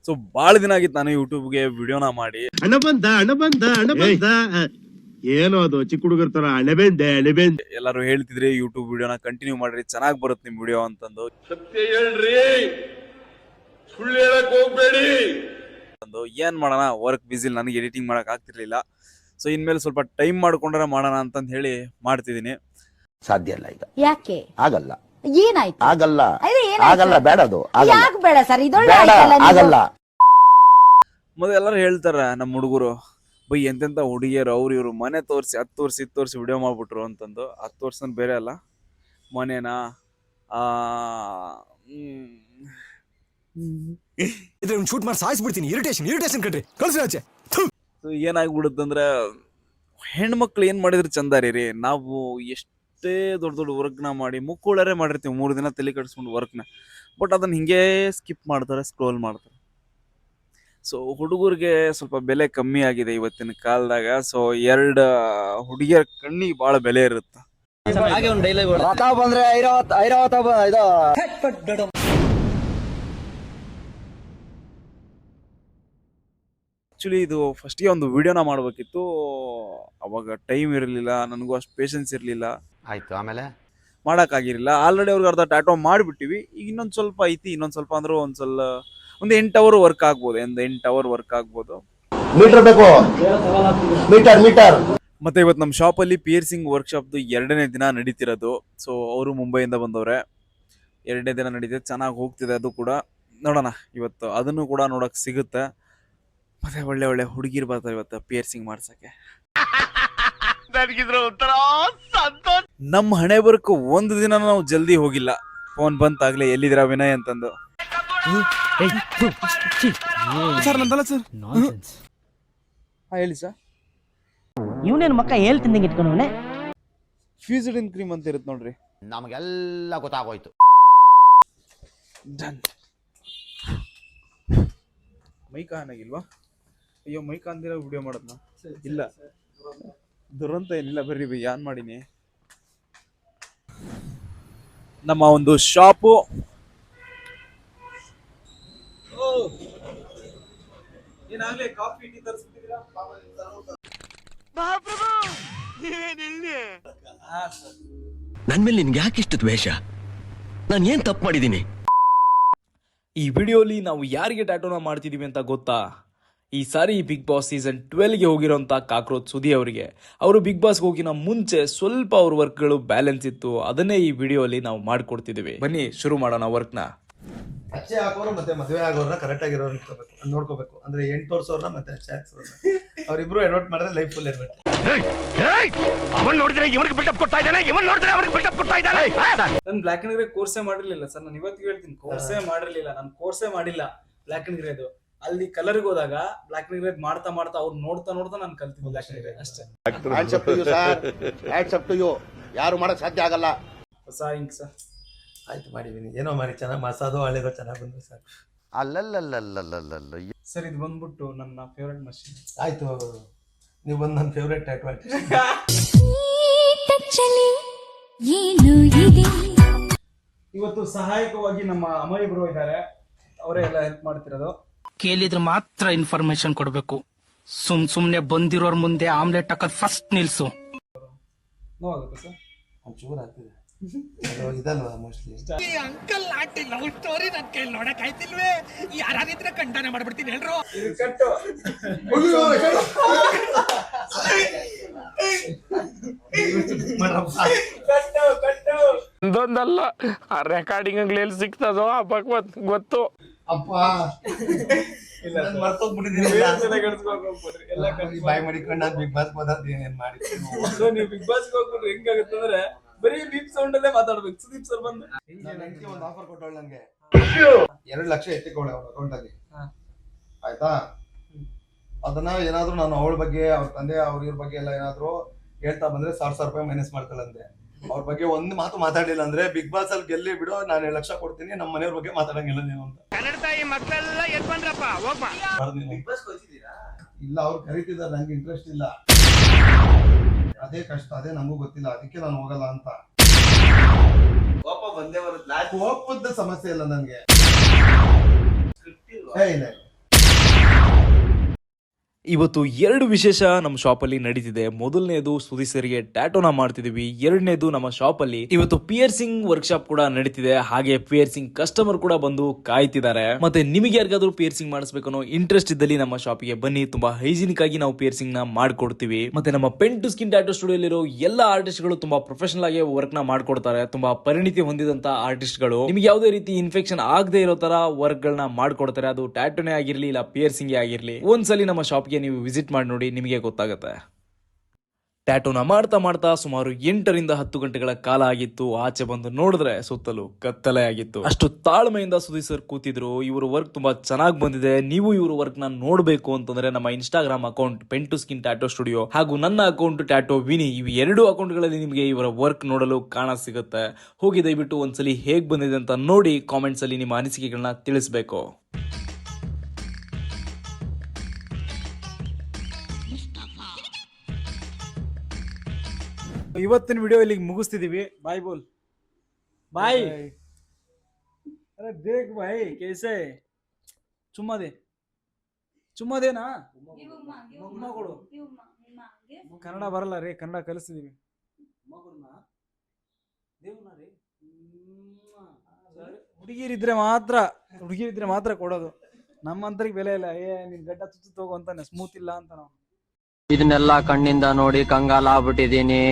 So ಭಾಳ ದಿನ ಆಗಿತ್ತು ನಾನು ಯೂಟ್ಯೂಬ್ಗೆ ವಿಡಿಯೋನ ಮಾಡಿ. ಹಣ ಬಂದ ಏನೋ ಅದು ಚಿಕ್ಕ ಹುಡುಗರ ತರ ಅಣೆಬೆಂದೆ ಎಲ್ಲರೂ ಹೇಳ್ತಿದ್ರಿ ಯೂಟ್ಯೂಬ್ ವಿಡಿಯೋನ ಕಂಟಿನ್ಯೂ ಮಾಡ್ರಿ, ಚೆನ್ನಾಗಿ ಬರುತ್ತೆ ನಿಮ್ ವಿಡಿಯೋ ಅಂತಂದು. ಸತ್ಯ ಹೇಳ್ರಿ, ಸುಳ್ಳು ಹೇಳಕ್ ಹೋಗ್ಬೇಡಿ. ಏನ್ ಮಾಡೋಣ, ವರ್ಕ್ ಬಿಸಿ, ನನಗೆ ಎಡಿಟಿಂಗ್ ಮಾಡಕ್ ಆಗ್ತಿರ್ಲಿಲ್ಲ. ಸೊ ಇನ್ಮೇಲೆ ಸ್ವಲ್ಪ ಟೈಮ್ ಮಾಡ್ಕೊಂಡ್ರೆ ಮಾಡೋಣ ಅಂತಂದ್ ಹೇಳಿ ಮಾಡ್ತಿದೀನಿ. ಸಾಧ್ಯ ಇಲ್ಲ ಈಗ. ಯಾಕೆ ಆಗಲ್ಲ? ಏನಾಯ್ತು? ಆಗಲ್ಲ ಏನಾಯ್ತು? ಆಗಲ್ಲ, ಬೇಡ ಅದು ಯಾಕೆ ಬೇಡ ಸರ್? ಇದೊಳ್ಳೆ ಬೇಡ, ಆಯ್ತಲ್ಲ ನೀವು. ಆಗಲ್ಲ. ಮೊದಲು ಎಲ್ಲರೂ ಹೇಳ್ತಾರ ನಮ್ಮ ಹುಡುಗರು, ಬೈ ಎಂತೆಂತ ಹುಡುಗಿಯರು ಅವ್ರು ಇವ್ರು ಮನೆ ತೋರಿಸಿ 10 ವರ್ಷ 20 ವರ್ಷ ವಿಡಿಯೋ ಮಾಡ್ಬಿಟ್ರು ಅಂತಂದು. 10 ವರ್ಷ ಬೇರೆ ಅಲ್ಲ, ಮನೇನಾ ಶೂಟ್ ಮಾಡಿ ಸಾಯಿಸ್ಬಿಡ್ತೀನಿ. ಇರಿಟೇಷನ್ ಕಟ್ರಿ, ಕಳ್ಸಿ ಆಚೆ. ಏನಾಗ್ಬಿಡುತ್ತಂದ್ರೆ ಹೆಣ್ಮಕ್ಳು ಏನ್ ಮಾಡಿದ್ರು ಚಂದ ರೀ. ನಾವು ಎಷ್ಟೇ ದೊಡ್ಡ ದೊಡ್ಡ ವರ್ಕ್ನ ಮಾಡಿ ಮುಕ್ಕುಳರೆ ಮಾಡಿರ್ತೀವಿ 3 ದಿನ ತಲೆ ಕಟ್ಸ್ಕೊಂಡು ವರ್ಕ್ನ, ಬಟ್ ಅದನ್ನ ಹಿಂಗೆ ಸ್ಕಿಪ್ ಮಾಡ್ತಾರೆ, ಸ್ಕ್ರೋಲ್ ಮಾಡ್ತಾರೆ. ಸೊ ಹುಡುಗರಿಗೆ ಸ್ವಲ್ಪ ಬೆಲೆ ಕಮ್ಮಿ ಆಗಿದೆ ಇವತ್ತಿನ ಕಾಲದಾಗ. ಸೊ 2 ಹುಡುಗಿಯರ ಕಣ್ಣಿಗೆ ಭಾಳ ಬೆಲೆ ಇರುತ್ತೆ. ಆಕ್ಚುಲಿ ಇದು ಫಸ್ಟ್ಗೆ ಒಂದು ವಿಡಿಯೋನ ಮಾಡ್ಬೇಕಿತ್ತು, ಅವಾಗ ಟೈಮ್ ಇರಲಿಲ್ಲ, ನನಗೂ ಅಷ್ಟು ಪೇಷನ್ಸ್ ಇರಲಿಲ್ಲ, ಆಯ್ತು. ಆಮೇಲೆ ಮಾಡೋಕ್ಕಾಗಿರಲಿಲ್ಲ. ಆಲ್ರೆಡಿ ಅವ್ರಿಗೆ ಅರ್ಧ ಟ್ಯಾಟೋ ಮಾಡಿಬಿಟ್ಟಿವಿ. ಈಗ ಇನ್ನೊಂದು ಸ್ವಲ್ಪ ಐತಿ, ಇನ್ನೊಂದು ಸ್ವಲ್ಪ ಅಂದ್ರೆ ಒಂದು 8 ಅವರ್ ವರ್ಕ್ ಆಗ್ಬೋದು, 8 ಅವರ್ ವರ್ಕ್ ಆಗ್ಬೋದು. ಮೀಟರ್ ಬೇಕು, ಮೀಟರ್. ಮತ್ತೆ ಇವತ್ತು ನಮ್ಮ ಶಾಪಲ್ಲಿ ಪಿಯರ್ಸಿಂಗ್ ವರ್ಕ್ಶಾಪ್ದು 2ನೇ ದಿನ ನಡೀತಿರೋದು. ಸೊ ಅವರು ಮುಂಬೈಯಿಂದ ಬಂದವ್ರೆ. 2ನೇ ದಿನ ನಡೀತಿದೆ, ಚೆನ್ನಾಗಿ ಹೋಗ್ತಿದೆ ಅದು ಕೂಡ. ನೋಡೋಣ ಇವತ್ತು ಅದನ್ನು ಕೂಡ ನೋಡೋಕೆ ಸಿಗುತ್ತೆ. ಮತ್ತೆ ಒಳ್ಳೆ ಒಳ್ಳೆ ಹುಡುಗಿರು ಬರ್ತಾರೆ ಇವತ್ತು ಪಿಯರ್ಸಿಂಗ್ ಮಾಡ್ಸಕ್ಕೆ. ನಮ್ಮ ಹಣೆ ಬರಕ್ಕೆ ಒಂದು ದಿನ ನಾವು ಜಲ್ದಿ ಹೋಗಿಲ್ಲ. ಫೋನ್ ಬಂತಾಗ್ಲೇ ಎಲ್ಲಿದ್ದೀರಾ ವಿನಯ್ ಅಂತಂದು. ಹೇಳಿ ಸರ್. ಇವನೇನು ಮಕ್ಕ ಹೇಳ್ತಿದ್ದಂಗೆ ಇಟ್ಕೊಂಡವನೆ. ಫ್ಯೂಸ್ಡ್ ಇನ್ ಕ್ರೀಮ್ ಅಂತ ಇರುತ್ತೆ ನೋಡ್ರಿ. ನಮಗೆಲ್ಲ ಗೊತ್ತಾಗೋಯ್ತು. ಮೈಕ್ ಆನ್ ಆಗಿಲ್ವಾ? ಅಯ್ಯೋ, ಮೈಕ್ ಅಂದಿರೋ ವಿಡಿಯೋ ಮಾಡೋದ್ನ ಇಲ್ಲ, ದುರಂತ ಏನಿಲ್ಲ, ಬರ್ರಿ ಬೈ ಆನ್ ಮಾಡೀನಿ. ನಮ್ಮ ಒಂದು ಶಾಪು ಏನಾಗ್ಲೇ ಕಾಫಿ ಟೀ ತರಿಸ್ತಿದ್ದೀರಾ? ನನ್ ಮೇಲೆ ನಿನ್ಗೆ ಯಾಕೆ ಇಷ್ಟು ದ್ವೇಷ? ನಾನು ಏನ್ ತಪ್ಪು ಮಾಡಿದೀನಿ? ಈ ವಿಡಿಯೋಲಿ ನಾವು ಯಾರಿಗೆ ಟ್ಯಾಟೋನ ಮಾಡ್ತಿದೀವಿ ಅಂತ ಗೊತ್ತಾ? ಈ ಸಾರಿ ಬಿಗ್ ಬಾಸ್ ಸೀಸನ್ 12ಗೆ ಹೋಗಿರೋಂಥ ಕಾಕ್ರೋಚ್ ಸುದಿ ಅವರಿಗೆ. ಅವರು ಬಿಗ್ ಬಾಸ್ಗೆ ಹೋಗಿನ ಮುಂಚೆ ಸ್ವಲ್ಪ ಅವ್ರ ವರ್ಕ್ಗಳು ಬ್ಯಾಲೆನ್ಸ್ ಇತ್ತು, ಅದನ್ನೇ ಈ ವಿಡಿಯೋಲಿ ನಾವು ಮಾಡ್ಕೊಡ್ತಿದ್ದೀವಿ. ಬನ್ನಿ ಶುರು ಮಾಡೋಣ ವರ್ಕ್ನ. ಅಚ್ಚೆ ಹಾಕೋರು ಮತ್ತೆ ಮದುವೆ ಆಗೋರ್ನ ಕರೆಕ್ಟ್ ಆಗಿರೋರು ನೋಡ್ಕೋಬೇಕು. ಅಂದ್ರೆ 8 ವರ್ಷವ್ರನ್ನ ಮತ್ತೆ ಅಚ್ಚೆ ಹಾಕ್ಸೋರ್ನ ಅವ್ರಿಬ್ರು ಎಡವಟ್ ಮಾಡಿದ್ರೆ ಲೈಫ್ ಫುಲ್ ಇರ್ಬೇಕು. ಅವನ್ ನೋಡಿದ್ರೆ ಇವನಿಗೆ ಬಿಲ್ಡಪ್ ಕೊಡ್ತಾ ಇದ್ದಾನೆ, ಇವನ್ ನೋಡಿದ್ರೆ ಅವನಿಗೆ ಬಿಲ್ಡಪ್ ಕೊಡ್ತಾ ಇದ್ದಾನೆ. ನಾನು ಬ್ಲ್ಯಾಕ್ ಅಂಡ್ ಗ್ರೇ ಕೋರ್ಸೇ ಮಾಡಿರ್ಲಿಲ್ಲ ಸರ್. ನಾನು ಇವತ್ತಿಗೆ ಹೇಳ್ತೀನಿ, ಕೋರ್ಸೇ ಮಾಡಿರ್ಲಿಲ್ಲ. ನಾನು ಕೋರ್ಸೇ ಮಾಡಿಲ್ಲ ಬ್ಲ್ಯಾಕ್ ಅಂಡ್ ಗ್ರೇದು. ಅಲ್ಲಿ ಕಲರ್ಗೆ ಹೋದಾಗ ಬ್ಲ್ಯಾಕ್ ಅಂಡ್ ಗ್ರೇ ಮಾಡ್ತಾ ಅವ್ರು ನೋಡ್ತಾ ನಾನು ಕಲ್ತಿದ್ದೆ ಬ್ಲ್ಯಾಕ್ ಅಂಡ್ ಗ್ರೇ ಅಷ್ಟೇ. ಯಾರು ಮಾಡಕ್ ಸಾಧ್ಯ ಆಗಲ್ಲ. ಹೊಸ ಇಂಕ್ ಸರ್. ಆಯ್ತು, ಮಾಡಿದೀನಿ. ಏನೋ ಮಾಡಿ ಚೆನ್ನಾಗಿ ಮಸಾದೋ ಹಳೆದೋ ಚೆನ್ನಾಗಿ ಬಂದ್ರೆ ಸಾಕು. ಅಲ್ಲಲ್ಲಲ್ಲಲ್ಲಲ್ಲ ಸರ್ ಇದು ಬಂದ್ಬಿಟ್ಟು ನನ್ನ ಫೇವ್ರೆಟ್ ಮಷೀನ್. ಆಯ್ತು, ನೀವು ಬಂದು ನನ್ನ ಫೇವ್ರೆಟ್ ಟ್ಯಾಟೂ ಆರ್ಟಿಸ್ಟ್. ಇವತ್ತು ಸಹಾಯಕವಾಗಿ ನಮ್ಮ ಅಮಯ್ ಬ್ರೋ ಇದ್ದಾರೆ, ಅವರೇ ಎಲ್ಲ ಹೆಲ್ಪ್ ಮಾಡ್ತಿರೋದು. ಕೇಳಿದ್ರೆ ಮಾತ್ರ ಇನ್ಫಾರ್ಮೇಶನ್ ಕೊಡ್ಬೇಕು. ಸುಮ್ನೆ ಬಂದಿರೋರ್ ಮುಂದೆ ಆಮ್ಲೆಟ್ ಹಾಕೋದ್ ಫಸ್ಟ್ ನಿಲ್ಸು. ನೋವಾಗುತ್ತೆ ಸರ್? ಒಂಚೂರು ಆಗ್ತಿದೆ, ಇದಲ್ವಾ mostly. Uncle aunty love story ನನ್ ಕೈ ನೋಡಕ್ ಆಯ್ತಿಲ್ವೇ? ಯಾರಿದ್ರೆ ಕಂಡನೆ ಮಾಡ್ಬಿಡ್ತೀನಿ ಹೇಳ್ರು. ಕಟ್ಟು ಒಂದೊಂದಲ್ಲ, ಆ ರೆಕಾರ್ಡಿಂಗ್ ಎಲ್ಲಿ ಸಿಗ್ತದೋ ಆ ಭಗವತ್ ಗೊತ್ತು. ಅಪ್ಪ ಬಾಯ್ ಮಾಡಿಕೊಂಡು ನಾನು ಬಿಗ್ ಬಾಸ್ ಏನೇನ್ ಮಾಡಿ. ನೀವು ಬಿಗ್ ಬಾಸ್ ಹೋಗ್ಬಿಟ್ರೆ ಹೆಂಗಾಗುತ್ತೆ ಅಂದ್ರೆ ಬರೀ ಬೀಪ್ ಸೌಂಡ್ ಅಲ್ಲೇ ಮಾತಾಡ್ಬೇಕು. ಸುದೀಪ್ ಸರ್ ಬಂದು ಒಂದು ಆಫರ್ ಕೊಟ್ಟವಳು ನಂಗೆ 2 ಲಕ್ಷ ಎತ್ತಿಕೊಳ್ಳೆ ಅವ್ರ ಅಕೌಂಟ್ ಅಲ್ಲಿ. ಆಯ್ತಾ, ಅದನ್ನ ಏನಾದ್ರು ನಾನು ಅವಳ ಬಗ್ಗೆ, ಅವ್ರ ತಂದೆ ಇವ್ರ ಬಗ್ಗೆ ಎಲ್ಲ ಏನಾದ್ರು ಹೇಳ್ತಾ ಬಂದ್ರೆ 1,000 ರೂಪಾಯಿ ಮೈನಸ್ ಮಾಡ್ಕೊಳ್ಳಂತೆ. ಅವ್ರ ಬಗ್ಗೆ ಒಂದು ಮಾತು ಮಾತಾಡಿಲ್ಲ ಅಂದ್ರೆ ಬಿಗ್ ಬಾಸ್ ಅಲ್ಲಿ ಗೆಲ್ಲಿ ಬಿಡು, ನಾನು 2 ಲಕ್ಷ ಕೊಡ್ತೀನಿ, ನಮ್ಮ ಮನೆಯವ್ರ ಬಗ್ಗೆ ಮಾತಾಡಂಗಿಲ್ಲ ನೀನು ಅಂತ. ಇಲ್ಲ, ಅವ್ರು ಕರೀತಿದ್ದಾರೆ, ನಂಗೆ ಇಂಟ್ರೆಸ್ಟ್ ಇಲ್ಲ. ಅದೇ ಕಷ್ಟ, ಅದೇ ನಮಗೂ ಗೊತ್ತಿಲ್ಲ, ಅದಕ್ಕೆ ನಾನು ಹೋಗಲ್ಲ ಅಂತ. ಕೋಪ ಬಂದೇ ಬರುತ್ತೆ. ಕೋಪದ ಸಮಸ್ಯೆ ಇಲ್ಲ ನನ್ಗೆ. ಇಲ್ಲ ಇವತ್ತು 2 ವಿಶೇಷ ನಮ್ಮ ಶಾಪ್ ಅಲ್ಲಿ ನಡೀತಿದೆ. ಮೊದಲನೇದು ಸುದೀಸರಿಗೆ ಟ್ಯಾಟೋನ ಮಾಡ್ತಿದೀವಿ. ಎರಡನೇದು ನಮ್ಮ ಶಾಪ್ ಅಲ್ಲಿ ಇವತ್ತು ಪಿಯರ್ಸಿಂಗ್ ವರ್ಕ್ಶಾಪ್ ಕೂಡ ನಡೀತಿದೆ. ಹಾಗೆ ಪಿಯರ್ಸಿಂಗ್ ಕಸ್ಟಮರ್ ಕೂಡ ಬಂದು ಕಾಯ್ತಿದ್ದಾರೆ. ಮತ್ತೆ ನಿಮಗೆ ಯಾರಿಗಾದ್ರೂ ಪಿಯರ್ಸಿಂಗ್ ಮಾಡಿಸ್ಬೇಕು ಅನ್ನೋ ಇಂಟ್ರೆಸ್ಟ್ ಇದ್ದಲ್ಲಿ ನಮ್ಮ ಶಾಪಿಗೆ ಬನ್ನಿ. ತುಂಬಾ ಹೈಜಿನಿಕ್ ಆಗಿ ನಾವು ಪಿಯರ್ಸಿಂಗ್ ನ ಮಾಡ್ಕೊಡ್ತೀವಿ. ಮತ್ತೆ ನಮ್ಮ ಪೆನ್ ಟು ಸ್ಕಿನ್ ಟ್ಯಾಟೋ ಸ್ಟುಡಿಯೋಲಿರೋ ಎಲ್ಲಾ ಆರ್ಟಿಸ್ಟ್ ಗಳು ತುಂಬಾ ಪ್ರೊಫೆಷನಲ್ ಆಗಿ ವರ್ಕ್ ನ ಮಾಡ್ಕೊಡ್ತಾರೆ. ತುಂಬಾ ಪರಿಣಿತಿ ಹೊಂದಿದಂತ ಆರ್ಟಿಸ್ಟ್ ಗಳು ನಿಮ್ಗೆ ಯಾವುದೇ ರೀತಿ ಇನ್ಫೆಕ್ಷನ್ ಆಗದೆ ಇರೋ ತರ ವರ್ಕ್ ಗಳನ್ನ ಮಾಡ್ಕೊಡ್ತಾರೆ. ಅದು ಟ್ಯಾಟೋನೇ ಆಗಿರ್ಲಿ ಇಲ್ಲ ಪಿಯರ್ಸಿಂಗ್ ಆಗಿರ್ಲಿ, ಒಂದ್ಸಲಿ ನಮ್ಮ ಶಾಪ್ ನೀವು ವಿಸಿಟ್ ಮಾಡಿ ನೋಡಿ, ನಿಮಗೆ ಗೊತ್ತಾಗುತ್ತೆ. ಟ್ಯಾಟೋನ ಮಾಡ್ತಾ ಮಾಡ್ತಾ ಸುಮಾರು 8 ರಿಂದ 10 ಗಂಟೆಗಳ ಕಾಲ ಆಗಿತ್ತು. ಆಚೆ ಬಂದು ನೋಡಿದ್ರೆ ಸುತ್ತಲೂ ಕತ್ತಲೆ ಆಗಿತ್ತು. ಅಷ್ಟು ತಾಳ್ಮೆಯಿಂದ ಸುದೀಪ್ ಸರ್ ಕೂತಿದ್ರು. ಇವರು ವರ್ಕ್ ತುಂಬಾ ಚೆನ್ನಾಗಿ ಬಂದಿದೆ. ನೀವು ಇವರು ವರ್ಕ್ ನ ನೋಡ್ಬೇಕು ಅಂತಂದ್ರೆ ನಮ್ಮ Instagram account pen to skin tattoo studio ಹಾಗೂ ನನ್ನ ಅಕೌಂಟ್ ಟ್ಯಾಟೋ ವಿನಿ, ಇವು 2 ಅಕೌಂಟ್ ಗಳಲ್ಲಿ ನಿಮಗೆ ಇವರ ವರ್ಕ್ ನೋಡಲು ಕಾಣ ಸಿಗುತ್ತೆ. ಹೋಗಿ ದಯವಿಟ್ಟು ಒಂದ್ಸಲಿ ಹೇಗ್ ಬಂದಿದೆ ಅಂತ ನೋಡಿ ಕಾಮೆಂಟ್ಸ್ ಅಲ್ಲಿ ನಿಮ್ಮ ಅನಿಸಿಕೆಗಳನ್ನ ತಿಳಿಸ್ಬೇಕು. ಇವತ್ತಿನ ವಿಡಿಯೋ ಇಲ್ಲಿಗೆ ಮುಗಿಸ್ತಿದೀವಿ. ಬಾಯ್ ಬೋಲ್ ಬಾಯ್. ಅರೆ ದೇಖ್ ಬಾಯ್ ಕೈಸೆ ಚುಮ್ಮದೇನಾ ಉಮ್ಮ ಕೊಡು. ಕನ್ನಡ ಬರಲ್ಲ ರೀ, ಕನ್ನಡ ಕಲಿಸ್ತಿದೀವಿ. ಹುಡುಗಿರಿದ್ರೆ ಮಾತ್ರ ಕೊಡೋದು. ನಮ್ಮಂತರಿಗೆ ಬೆಲೆ ಇಲ್ಲ. ನಿನ್ ಗಡ್ಡ ತುತ್ತು ಹೋಗು ಅಂತಾನೆ, ಸ್ಮೂತ್ ಇಲ್ಲ ಅಂತ ನಾವು. ಇದನ್ನೆಲ್ಲ ಕಣ್ಣಿಂದ ನೋಡಿ ಕಂಗಾಲ ಆಗ್ಬಿಟ್ಟಿದೀನಿ.